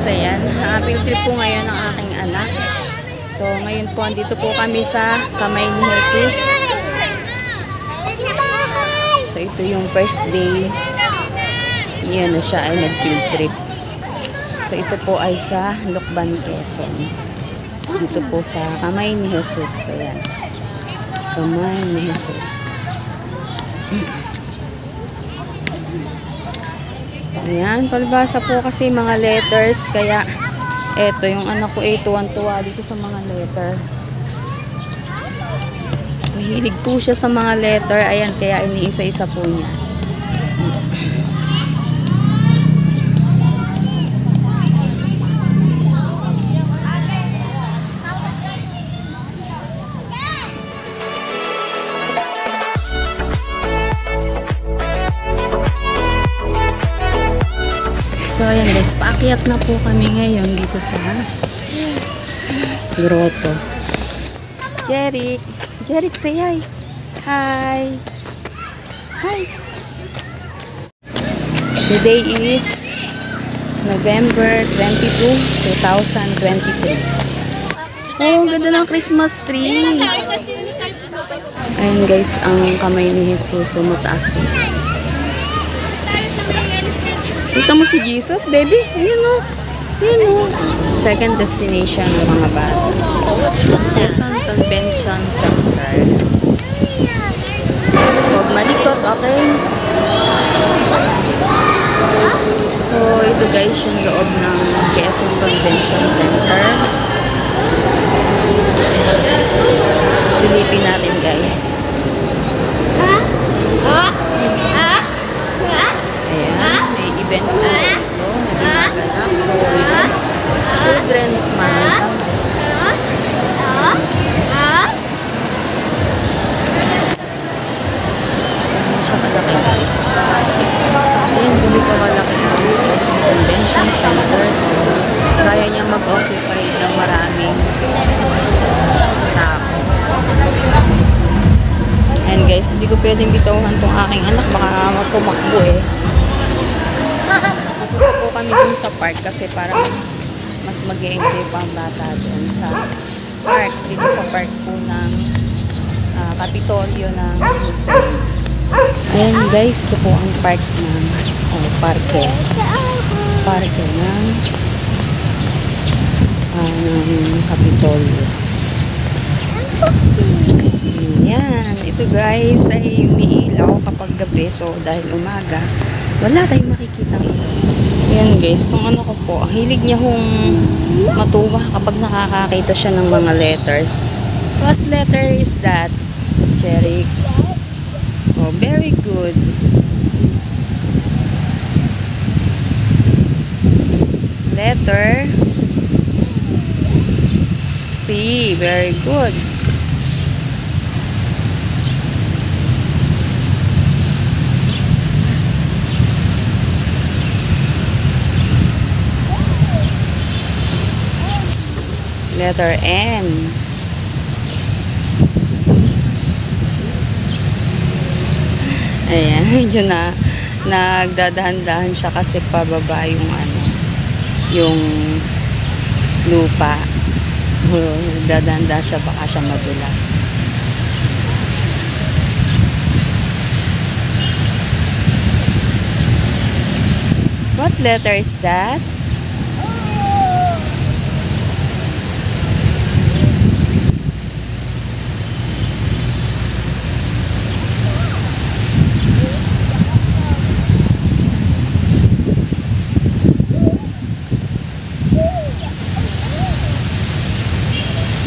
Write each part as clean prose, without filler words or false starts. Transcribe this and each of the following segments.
guys, ayan. Field trip po ngayon ng aking anak. So ngayon po, andito po kami sa Kamay ni Jesus. So ito yung first day. Yan na siya ay nag-field trip. So ito po ay sa Lucban, Quezon. Dito po sa Kamay ni Jesus. Ayan. Kamay ni Jesus. Ayan, palibasa po kasi mga letters. Kaya eto yung anak ko ay tuwan-tuwa dito sa mga letter. Mahilig po siya sa mga letter. Ayan, kaya iniisa-isa po niya. So ayan guys, paakyat na po kami ngayon dito sa grotto. Jeric, say hi. Hi. Hi. Today is November 22, 2023. Oh, ganda ng Christmas tree. Ayan guys, ang kamay ni Jesus, mataas po. Kita mo si Jesus, baby? Ayun o. Ayun o. Second destination ng mga bata. Quezon Convention Center. Huwag malikot, okay? So, ito guys yung loob ng Quezon Convention Center. Sisilipin natin guys. Events na ito na ginaganap. So, children month. Siya kalaki guys. Ayan, hindi pa malaki na sa convention center. So, kaya niya mag-occupy ng maraming tao. Ayan guys, hindi ko pwedeng bitawahan tong aking anak. Baka tumakbo eh. Pupunta po kami dun sa park kasi parang mas mag-e-enjoy pa ang bata dun sa park. Dito sa park po ng Kapitolyo ng Muslim. Then guys, ito po ang park ng parke ng Kapitolyo. Yan. Ito guys ay umiilaw kapag gabi. So dahil umaga, wala tayong makikita ng ilaw. Ayan guys, itong ano ko po, ang hilig niya hong matuwa kapag nakakakita siya ng mga letters. What letter is that, Jeric? Oh, very good. Letter C, very good. Letter N. Ayan, medyo nagdadahan-dahan siya kasi pababa yung yung lupa. So, nagdadahan-dahan siya, baka siya madulas. What letter is that?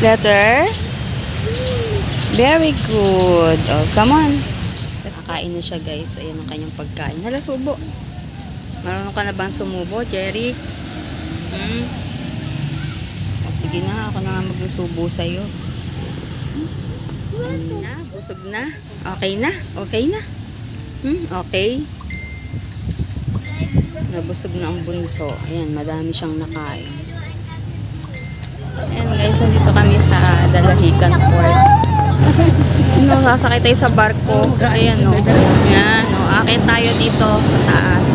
Letter? Very good. Oh, come on. Kain na siya guys. Ayan ang kanyang pagkain. Hala, subo. Marunong ka na bang sumubo, Jeric? Oh, sige na, ako na nga magsusubo sa'yo. Busog na? Okay na? Okay na? Okay. Nabusog na ang bunso. Ayan, madami siyang nakain. Ayan guys, nandito kami sa Dalahican Port. Sasakay tayo sa barko. Ayan o. Ayan o. Akit tayo dito sa taas.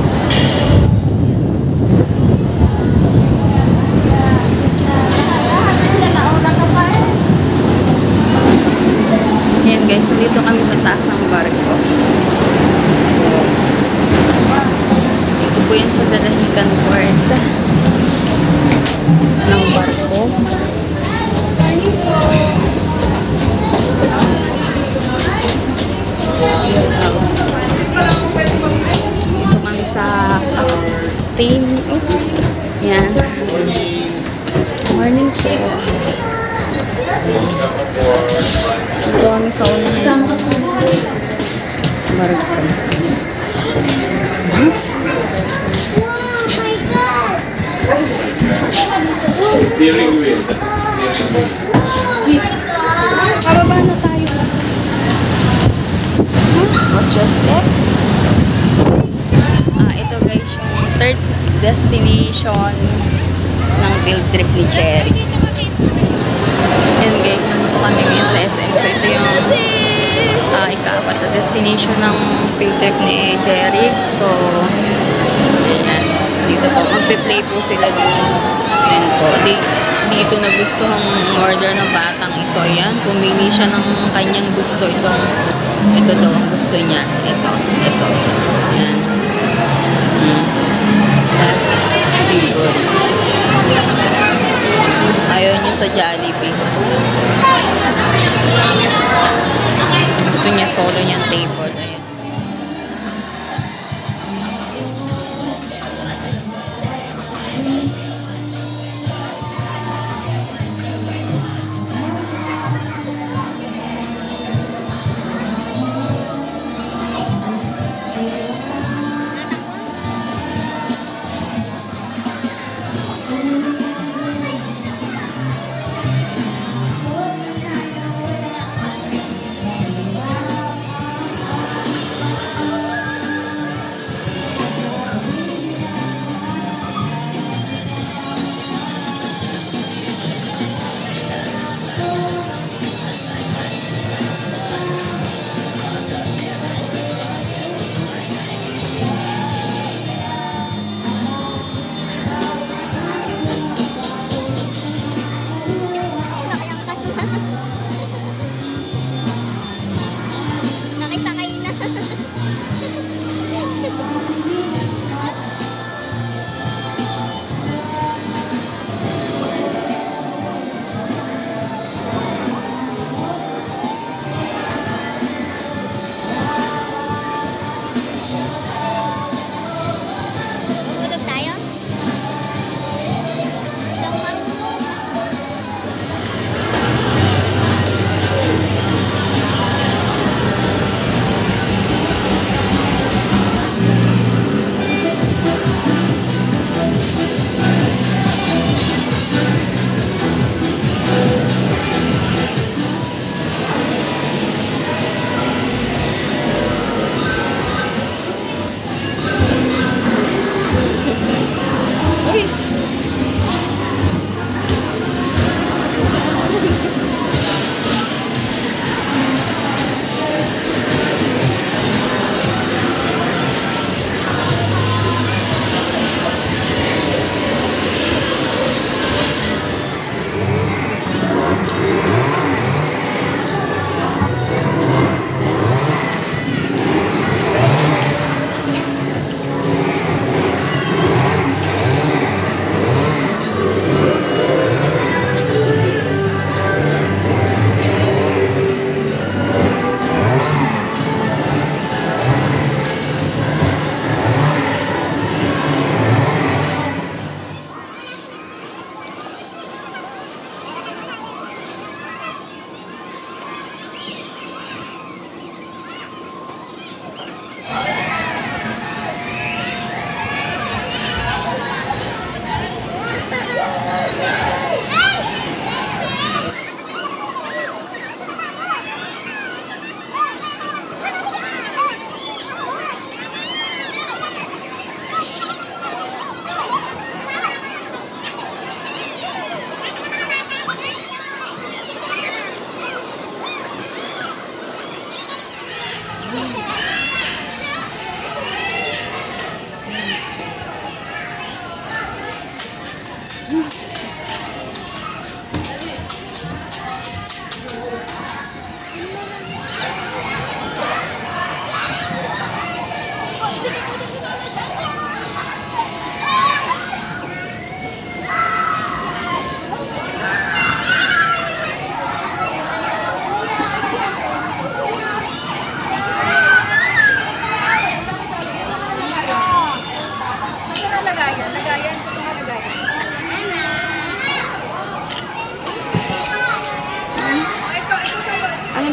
Yan. Morning po. Ito kami sa unang Marga. Steering wheel. Pababa na tayo. What's your step? Ito guys, yung third destination ng field trip ni Cherry. Yan guys, nandito kami ngayon sa SM. So ito yung ika-apat na destination ng field trip ni Cherry. So, yan. Dito po, magpe-play po sila dito. Yan po. Dito nagustuhang order ng batang ito. Yan, pumili siya ng kanyang gusto. Ito daw ang gusto niya. Ito. Yan. Siguro. Ayaw niya sa Jollibee. Gusto niya solo niyang table. Ayan. Nakisakay na. Tutulog tayo? Hindi ako marunong. Lagayan.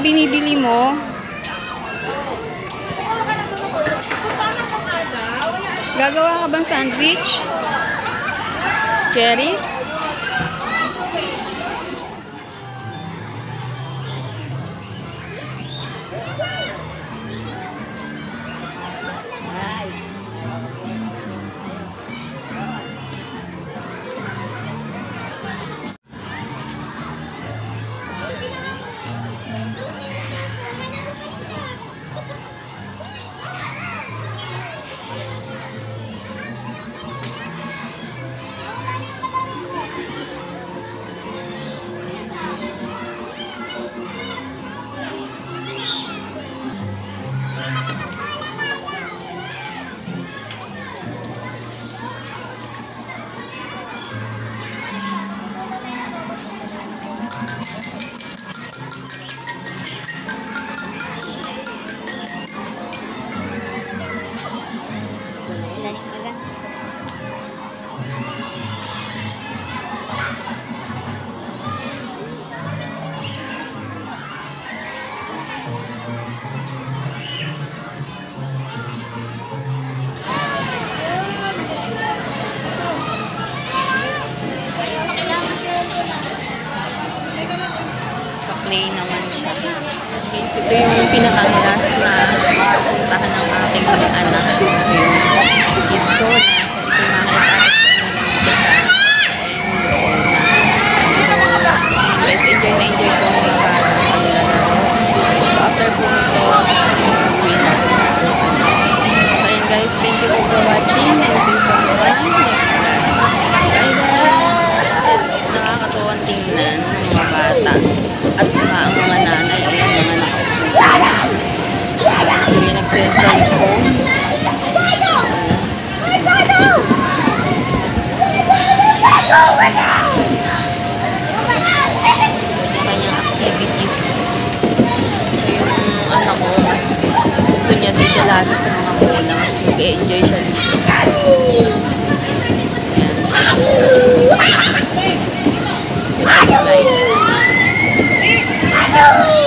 binibili mo? Gagawa ka bang sandwich? Cherry? Daling maga. Play naman siya. Guys, ito yung pinaka-last na puntahan ng aking mga anak. Yung Kidsona. So, ito yung makakita nyo lang dito sa guys, enjoy na enjoy ko ang mga bata. So, after po nito, uwi na. So, ayun guys, thank you for watching. And see you from the next time. Bye guys! Nakakatuwang tingnan ng mga bata. At saka ang mga nanay, ayan, mga nakaupo. So, yung nagse-cellphone. Kanya-kanyang activities. So, yung anak ko, mas gusto niya dito lagi sa mga bola. Mas mag-enjoy siya dito. Ayan. Sa slide.